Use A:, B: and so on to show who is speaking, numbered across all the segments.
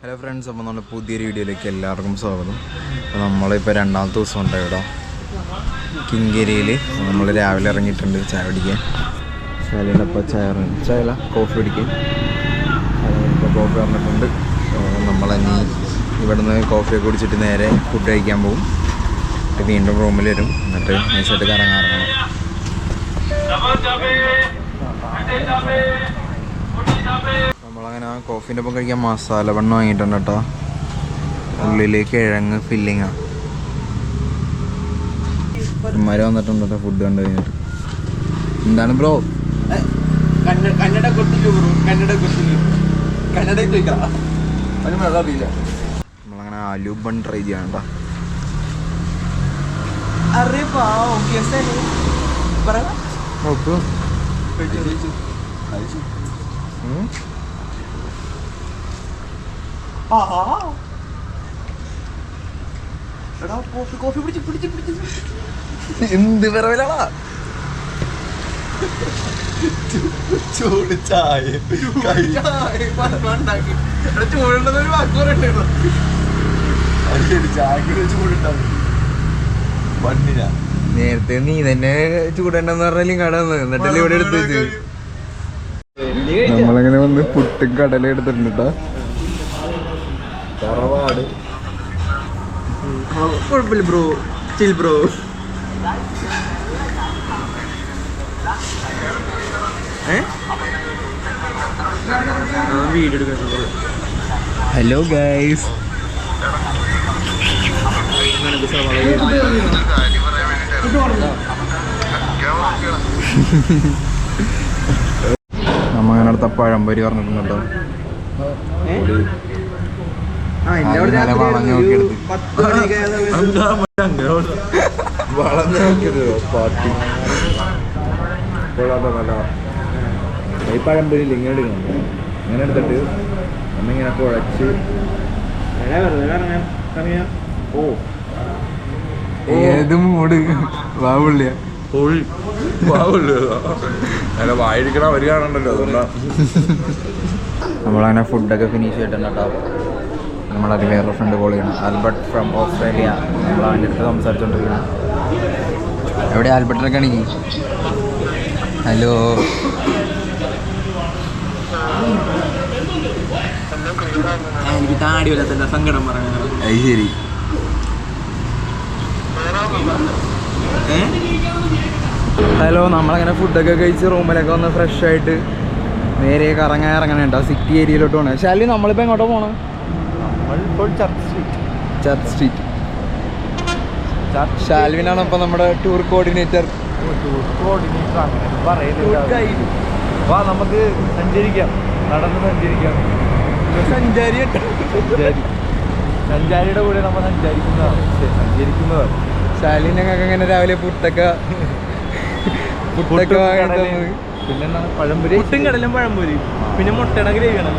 A: Hello friends, അപ്പോൾ നമ്മുടെ പുതിയൊരു വീഡിയോയിലേക്ക് എല്ലാവർക്കും സ്വാഗതം. അപ്പോൾ നമ്മളിപ്പോൾ രണ്ടാമത്തെ ദിവസം ഉണ്ട് ഇവിടെ കിങ്കേരിയിൽ. നമ്മൾ രാവിലെ ഇറങ്ങിയിട്ടുണ്ട് ചായ പിടിക്കാൻ. ശാലയിലപ്പോൾ ചായ കോഫി പിടിക്കാൻ ഇപ്പോൾ കോഫി വന്നിട്ടുണ്ട്. നമ്മളിനി ഇവിടുന്ന് കോഫിയൊക്കെ കുടിച്ചിട്ട് നേരെ ഫുഡ് കഴിക്കാൻ പോകും. എന്നിട്ട് വീണ്ടും റൂമിൽ വരും. എന്നിട്ട് നൈസായിട്ട് കറങ്ങാറങ്ങണം. നമ്മളങ്ങനെ കോഫീൻ്റെ ഒപ്പം കഴിക്കാൻ മസാല ബണ്ണ് വാങ്ങിയിട്ടുണ്ട് കേട്ടോ. ഉള്ളിലേക്ക് കിഴങ്ങ് ഫില്ലിങ്ങാണ്. ഇമാര് വന്നിട്ടുണ്ട് കേട്ടോ ഫുഡ് കണ്ടു കഴിഞ്ഞിട്ട്. എന്താണ് ബ്രോ? നമ്മളങ്ങനെ ആലു ബൺ ട്രൈ ചെയ്യാൻ കേട്ടോ. എന്ത് പറവലാ ചൂട് ചായ ചൂടുണ്ടെന്നൊരു വാക്കുണ്ടാവും. നേരത്തെ നീ തന്നെ ചൂടുണ്ടെന്ന് പറഞ്ഞാലും കട എന്നിട്ടല്ലേ ഇവിടെ എടുത്ത് വെച്ച്. നമ്മളങ്ങനെ വന്ന് പുട്ടും കടല എടുത്തിട്ടുണ്ട് കേട്ടോ. തറവാട് കുഴപ്പമില്ല ബ്രോ, ചിൽ ബ്രോ. വീഡിയോ എടുക്കുന്നത്. ഹലോ ഗൈസ്, നമ്മ അങ്ങനെ അടുത്ത പഴംപൊരി പറഞ്ഞിട്ടുണ്ട് കേട്ടോ. വളഞ്ഞു നോക്കിയെടുത്ത് വളഞ്ഞു നോക്കിയത് പാട്ടി നല്ല ഈ പഴംപൊരിയിൽ ഇങ്ങനെ എടുക്കണം. ഇങ്ങനെ എടുത്തിട്ട് ഒന്നിങ്ങനെ കുഴച്ച് ഏത് മൂട് വാവുള്ളിയ വായിരിക്കണ വരി കാണണ്ടല്ലോ. അതുകൊണ്ടാ നമ്മളങ്ങനെ ഫുഡൊക്കെ ഫിനിഷ് ചെയ്തിട്ടുണ്ട് കേട്ടോ. നമ്മളത് വേറൊരു ഫ്രണ്ട് കോൾ ചെയ്യണം, ആൽബർട്ട് ഫ്രം ഓസ്ട്രേലിയ. നമ്മൾ അവൻ്റെ അടുത്ത് സംസാരിച്ചുകൊണ്ടിരിക്കണം. എവിടെ ആൽബർട്ടിനൊക്കെ ആണെങ്കിൽ ഹലോ. എനിക്ക് താടി വരാത്ത സങ്കടം പറയണത്. അത് ശരി. ഹലോ, നമ്മളങ്ങനെ ഫുഡൊക്കെ കഴിച്ച് റൂമിലൊക്കെ വന്ന് ഫ്രഷ് ആയിട്ട് നേരെ ഇറങ്ങണുണ്ടോ സിറ്റി ഏരിയയിലോട്ട് പോകണം. ശാലി നമ്മളിപ്പോൾ എങ്ങോട്ടാണ് പോകണം? Church street. ഷാൽവിനാണ് ഇപ്പം നമ്മുടെ ടൂർ കോർഡിനേറ്റർ.
B: നമുക്ക് സഞ്ചരിക്കാം, നടന്ന് സഞ്ചരിക്കാം. സഞ്ചാരിയുടെ കൂടെ നമ്മൾ സഞ്ചരിക്കുന്നതാണ്.
A: ഷാലിനൊക്കെ ഇങ്ങനെ രാവിലെ പുട്ടൊക്കെ
B: പിന്നെ പഴംപൊരി, പുട്ടും കടലും പഴംപൊരി, പിന്നെ മുട്ടയുടെ ഗ്രേവിയാണ്.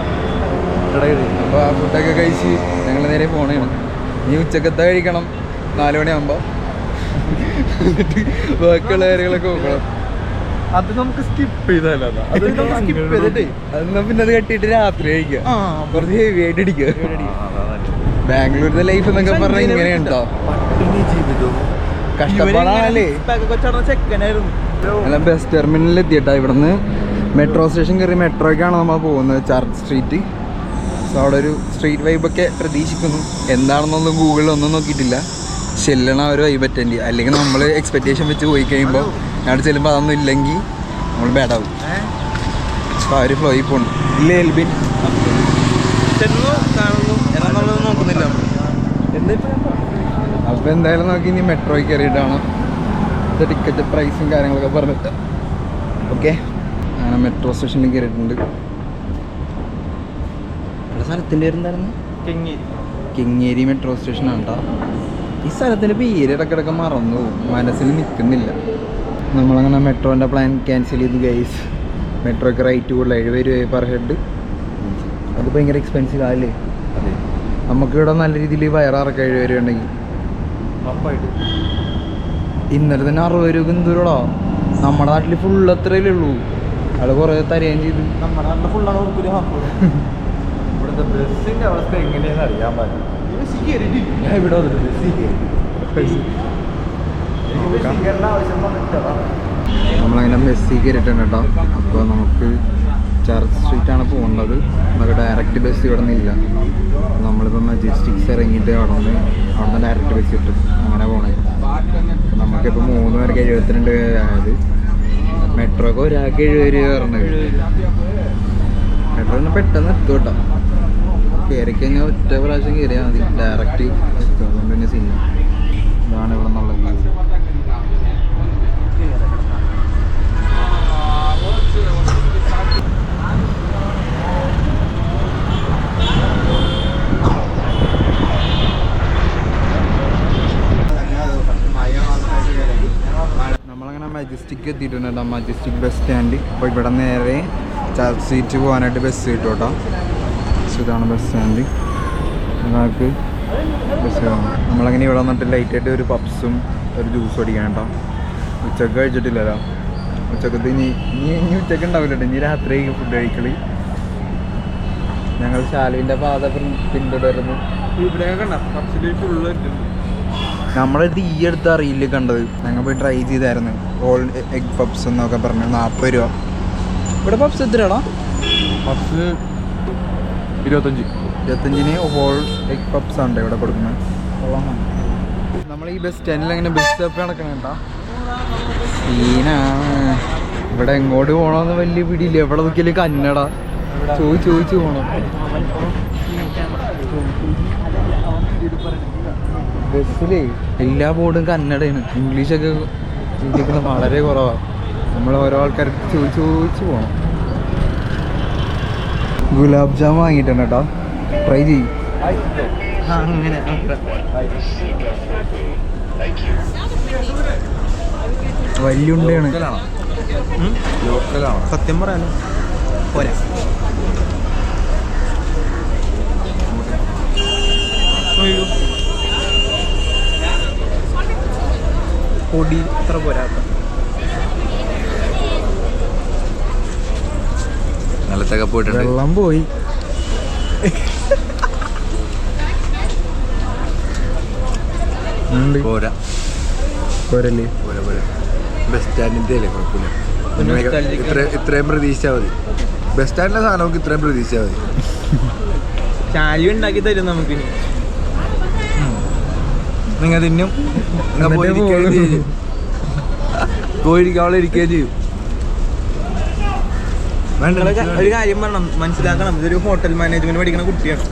A: അപ്പോൾ ആ ഫുഡൊക്കെ കഴിച്ച് ഞങ്ങൾ നേരെ പോകണേണ്. ഇനി ഉച്ചക്കത്തെ കഴിക്കണം 4 മണിയാകുമ്പോൾ. എന്നിട്ട് ബാക്കിയുള്ള കാര്യങ്ങളൊക്കെ നോക്കണം.
B: അത് നമുക്ക് സ്കിപ്പ് ചെയ്താലോ.
A: അതെന്നാ പിന്നെ അത് കെട്ടിയിട്ട് രാത്രി കഴിക്കുക, കുറച്ച് ഹെവി ആയിട്ട് അടിക്കുക. ബാംഗ്ലൂരിലെ ലൈഫ് എന്നൊക്കെ പറഞ്ഞാൽ ഇങ്ങനെയുണ്ടോ? കഷ്ടപ്പാടാണല്ലേ. അല്ല, ബസ് ടെർമിനലിൽ എത്തിയിട്ടാ. ഇവിടുന്ന് മെട്രോ സ്റ്റേഷൻ കയറി മെട്രോയ്ക്കാണ് നമ്മൾ പോകുന്നത്, ചർച്ച് സ്ട്രീറ്റ്. സോ അവിടെ ഒരു സ്ട്രീറ്റ് വൈബൊക്കെ പ്രതീക്ഷിക്കുന്നു. എന്താണെന്നൊന്നും ഗൂഗിളിലൊന്നും നോക്കിയിട്ടില്ല. ചെല്ലണ ഒരു വൈബ് അറ്റൻഡ് ചെയ്യുക. അല്ലെങ്കിൽ നമ്മൾ എക്സ്പെക്റ്റേഷൻ വെച്ച് പോയി കഴിയുമ്പോൾ അവിടെ ചെല്ലുമ്പോൾ അതൊന്നും ഇല്ലെങ്കിൽ നമ്മൾ ബാഡാവും. അപ്പോൾ ആ ഒരു ഫ്ലോയിൽ പോകണം. ഇല്ലേ എൽബിൻ?
B: നോക്കുന്നില്ല.
A: അപ്പോൾ എന്തായാലും നോക്കി ഇനി മെട്രോയിൽ കയറിയിട്ടാണ് ഇത് ടിക്കറ്റ് പ്രൈസും കാര്യങ്ങളൊക്കെ പറഞ്ഞിട്ട്. ഓക്കെ, അങ്ങനെ മെട്രോ സ്റ്റേഷനിൽ കയറിയിട്ടുണ്ട്. സ്ഥലത്തിൻ്റെ പേര് എന്തായിരുന്നു? കിങ്ങേരി മെട്രോ സ്റ്റേഷനാണ് കേട്ടോ. ഈ സ്ഥലത്തിൻ്റെ പേര് ഇടയ്ക്കിടയ്ക്ക് മറന്നു, മനസ്സിൽ നിൽക്കുന്നില്ല. നമ്മളങ്ങനെ മെട്രോൻ്റെ പ്ലാൻ ക്യാൻസൽ ചെയ്തു ഗൈസ്. മെട്രോയ്ക്ക് റേറ്റ് കൂടുതൽ 70 രൂപ പെർ ഹെഡ്. അത് ഭയങ്കര എക്സ്പെൻസീവ് ആല്ലേ? അതെ, നമുക്കിവിടെ നല്ല രീതിയിൽ വയറിറക്കം 70 രൂപ ഉണ്ടെങ്കിൽ. ഇന്നലെ തന്നെ 60 രൂപ എന്തോരോ. നമ്മുടെ നാട്ടിൽ ഫുൾ അത്രയല്ലേ ഉള്ളൂ. അത് കുറേ തരുകയും ചെയ്തു.
B: നമ്മുടെ നാട്ടിൽ ഫുള്ളാണ്. ഇവിടുത്തെ ബസ്സിന്റെ അവസ്ഥ എങ്ങനെയാണെന്ന് അറിയാൻ പറ്റും. ഞാൻ ഇവിടെ വന്നിട്ട് ബസ്സിൽ
A: നമ്മളങ്ങനെ ബസ്സിൽ കയറിയിട്ടുണ്ട് കേട്ടോ. അപ്പോൾ നമുക്ക് ചർച്ച് സ്ട്രീറ്റാണ് പോകേണ്ടത്. നമുക്ക് ഡയറക്റ്റ് ബസ് ഇവിടെ നിന്നില്ല. നമ്മളിപ്പോൾ മജസ്റ്റിക്സ് ഇറങ്ങിയിട്ട് അവിടെ നിന്ന് ഡയറക്റ്റ് ബസ് കിട്ടും. അങ്ങനെ പോകണേ. നമുക്കിപ്പോൾ 3 പേർക്ക് 72 ആയത്. മെട്രോക്ക് ഒരാൾക്ക് 70 രൂപ പറഞ്ഞത്. മെട്രോ ഒന്ന് പെട്ടെന്ന് എത്തും കേട്ടോ. കയറി കഴിഞ്ഞാൽ ഒറ്റ പ്രാവശ്യം കയറിയാൽ മതി, ഡയറക്റ്റ് എത്തും. അതുകൊണ്ട് തന്നെ സിനിമ ഇതാണ് ഇവിടെ നിന്നുള്ള വ്യൂ. നമ്മളങ്ങനെ മജസ്റ്റിക് എത്തിയിട്ടുണ്ട്. Majestic bus stand. അപ്പോൾ ഇവിടെ നേരെ ചർച്ച് സ്ട്രീറ്റ് പോകാനായിട്ട് ബസ് കിട്ടും കേട്ടോ. ഇതാണ് ബസ് സ്റ്റാൻഡ്. നമുക്ക് ബസ് കാണാം. നമ്മളങ്ങനെ ഇവിടെ വന്നിട്ട് ലൈറ്റായിട്ട് ഒരു പപ്സും ഒരു ജ്യൂസും അടിക്കാൻ കേട്ടോ. ഉച്ചക്ക് കഴിച്ചിട്ടില്ലല്ലോ. ഉച്ചക്കത്ത് ഇനി ഉച്ചക്ക് ഉണ്ടാവില്ല കേട്ടോ. ഇനി രാത്രി ഫുഡ് കഴിക്കളി. ഞങ്ങൾ ശാലുവിൻ്റെ പാത പിന്തുടരുന്നു. നമ്മളടുത്ത് ഈ അടുത്ത് അറിയില്ല കണ്ടത്. ഞങ്ങൾ പോയി ട്രൈ ചെയ്തായിരുന്നു. ഓൾ എഗ് പപ്സ് എന്നൊക്കെ പറഞ്ഞു 40 രൂപ. ഇവിടെ പപ്സ് എത്രയാണോ?
B: പപ്സ് 25-ന്
A: ഹോൾ എഗ് പപ്സ് ആണ് ഇവിടെ കൊടുക്കുന്നത്. നമ്മൾ ഈ ബസ് സ്റ്റാൻഡിൽ അങ്ങനെ ബസ് സ്റ്റോപ്പ് നടക്കണം കേട്ടോ. സീനാണ്. ഇവിടെ എങ്ങോട്ട് പോകണമെന്ന് വലിയ പിടിയില്ല. എവിടെ നോക്കിയാലും കന്നഡ ചോദിച്ചു പോകണം. ബസ്സിലേ എല്ലാ ബോർഡും കന്നഡയാണ്. ഇംഗ്ലീഷൊക്കെ ചിന്തിക്കുന്നത് വളരെ കുറവാണ്. നമ്മൾ ഓരോ ആൾക്കാർക്ക് ചോദിച്ചു പോകണം. ഗുലാബ് ജാം വാങ്ങിയിട്ടുണ്ട് കേട്ടോ. ട്രൈ ചെയ്യും. അങ്ങനെ വലിയ ഉണ്ടയാണ്.
B: ലോക്കലാണോ? സത്യം പറയാനോ പോരാ. പൊടി അത്ര പോരാത്ത
A: നിലത്തൊക്കെ പോയിട്ടുണ്ട്. വെള്ളം പോയി.
B: പോരാ
A: പോരല്ലേ?
B: ബസ് സ്റ്റാൻഡിൻ്റെ അല്ലേ കുഴപ്പമില്ല. ഇത്രയും പ്രതീക്ഷിച്ചാൽ മതി. ബസ് സ്റ്റാൻഡിലെ സാധനമൊക്കെ ഇത്രയും പ്രതീക്ഷിച്ചാൽ മതി.
C: ചാലി ഉണ്ടാക്കി തരും നമുക്ക്.
B: നിങ്ങൾ തിന്നും പോയിരിക്കാവളെ ഇരിക്കുകയും ചെയ്യും.
C: ഒരു കാര്യം പറയണം, മനസ്സിലാക്കണം. ഇതൊരു ഹോട്ടൽ മാനേജ്മെന്റ് പഠിക്കുന്ന കുട്ടിയാണ്.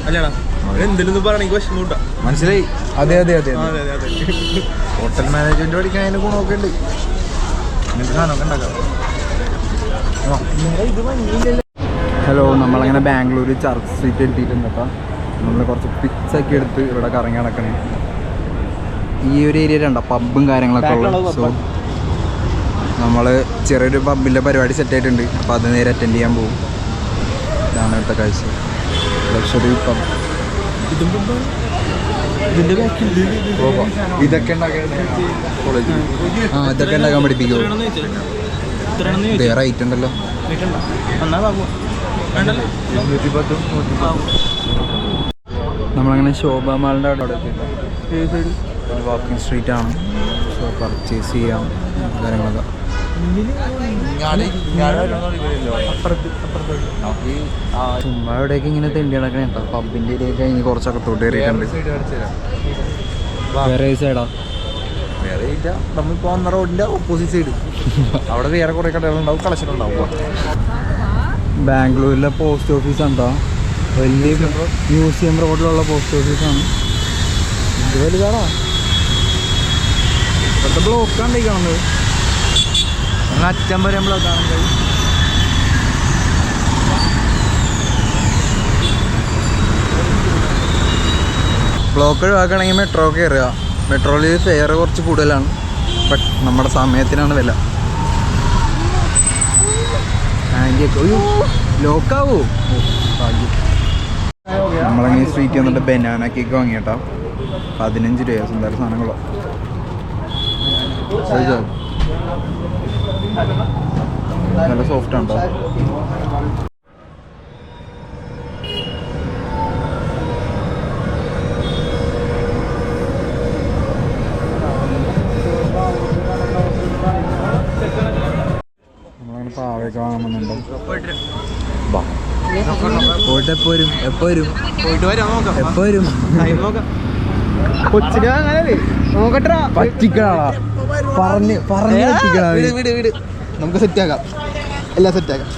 C: അല്ലേടാ? എന്തെങ്കിലും പറയണ എനിക്ക് വിഷമം കൂട്ടാ.
B: മനസ്സിലായി.
A: അതെ
B: ഹോട്ടൽ മാനേജ്മെന്റ് പഠിക്കാൻ അതിന് ഗുണമൊക്കെ ഉണ്ട്. അങ്ങനത്തെ സാധനമൊക്കെ ഉണ്ടാക്കാം.
A: ഹലോ, നമ്മളങ്ങനെ ബാംഗ്ലൂർ ചർച്ച് സ്ട്രീറ്റ് എത്തിയിട്ടുണ്ട് കേട്ടോ. നമ്മൾ കുറച്ച് പിക്സൊക്കെ എടുത്ത് ഇവിടെ കറങ്ങി നടക്കണേ. ഈ ഒരു ഏരിയയിലുണ്ടോ പബ്ബും കാര്യങ്ങളൊക്കെ ഉള്ളത്. സോ നമ്മൾ ചെറിയൊരു പബ്ബിൻ്റെ പരിപാടി സെറ്റായിട്ടുണ്ട്. അപ്പോൾ അത് നേരെ അറ്റൻഡ് ചെയ്യാൻ പോകും. ഇതാണ് ഇവിടുത്തെ കാഴ്ച. Luxury pub. ഇതൊക്കെ ഉണ്ടാക്കാൻ പഠിപ്പിക്കുമോ? വേറെ ഐറ്റം ഉണ്ടല്ലോ. നമ്മളങ്ങനെ ശോഭ മാളിൻ്റെ അവിടെ എത്തിയിട്ടുണ്ട്. വാക്കിംഗ് സ്ട്രീറ്റ് ആണ്. സോ പർച്ചേസ് ചെയ്യാം കാര്യങ്ങളൊക്കെ. ചുമ്മാ ഇവിടേക്ക് ഇങ്ങനെ തെണ്ടി നടക്കണേ കേട്ടോ. പബ്ബിൻ്റെ ഏരിയ കഴിഞ്ഞ് കുറച്ചൊക്കെ തൊട്ട് കയറിയിട്ടുണ്ട്. വേറെ സൈഡാ?
B: വേറെ ഇല്ല. നമ്മളിപ്പോൾ വന്ന റോഡിൻ്റെ ഓപ്പോസിറ്റ് സൈഡ്. അവിടെ വേറെ കുറേ കടകളുണ്ടാവും, കളക്ഷൻ ഉണ്ടാവും.
A: ബാംഗ്ലൂരിലെ പോസ്റ്റ് ഓഫീസ് ഉണ്ടോ? വലിയ മ്യൂസിയം റോഡിലുള്ള പോസ്റ്റ് ഓഫീസാണ്. ഇത് വലുതാണോ? ഇവിടുത്തെ ബ്ലോക്കാണ് ഈ കാണുന്നത്. അങ്ങ് അറ്റം വരെ ബ്ലോക്കാണ്. ബ്ലോക്ക് ഒഴിവാക്കുകയാണെങ്കിൽ മെട്രോ കയറുക. മെട്രോയിൽ ഫെയർ കുറച്ച് കൂടുതലാണ്. ബട്ട് നമ്മുടെ സമയത്തിനാണ് വില. ലോക്കാവോ? നമ്മളങ്ങനെ സ്ട്രീറ്റ് വന്നിട്ട് ബനാന കേക്ക് വാങ്ങി കേട്ടോ. 15 രൂപ. സുന്ദര സാധനങ്ങളോ. നല്ല സോഫ്റ്റ് ഉണ്ടോ? പോയിട്ട് എപ്പോ വരും
C: പോയിട്ട് വരാം നോക്കാം
A: എപ്പോ വരും
C: ടൈം നോക്കാം കൊച്ചിന് അങ്ങനെ നോക്കട്ടാ
A: പറ്റിക്കണാ പറഞ്ഞ് പറ്റിക്കണ
C: വീട് നമുക്ക് സെറ്റാക്കാം എല്ലാം സെറ്റാക്കാം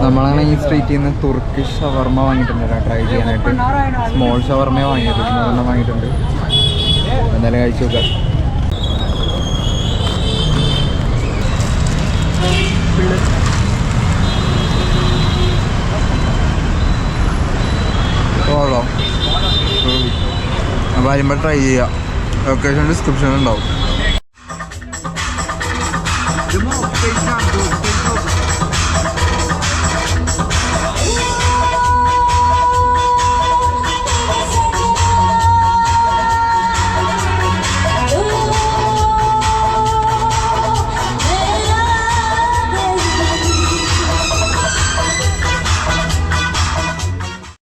A: നമ്മളങ്ങനെ ഈ സ്ട്രീറ്റിൽ നിന്ന് തുർക്കിഷ് ഷവർമ വാങ്ങിയിട്ടുണ്ട് ട്രൈ ചെയ്യാനായിട്ട് സ്മോൾ ഷവർമ വാങ്ങിയത് 3 വാങ്ങിയിട്ടുണ്ട് എന്തായാലും കഴിച്ചു നോക്കാം വരുമ്പോൾ ട്രൈ ചെയ്യാം ലൊക്കേഷൻ ഡിസ്ക്രിപ്ഷൻ ഉണ്ടാവും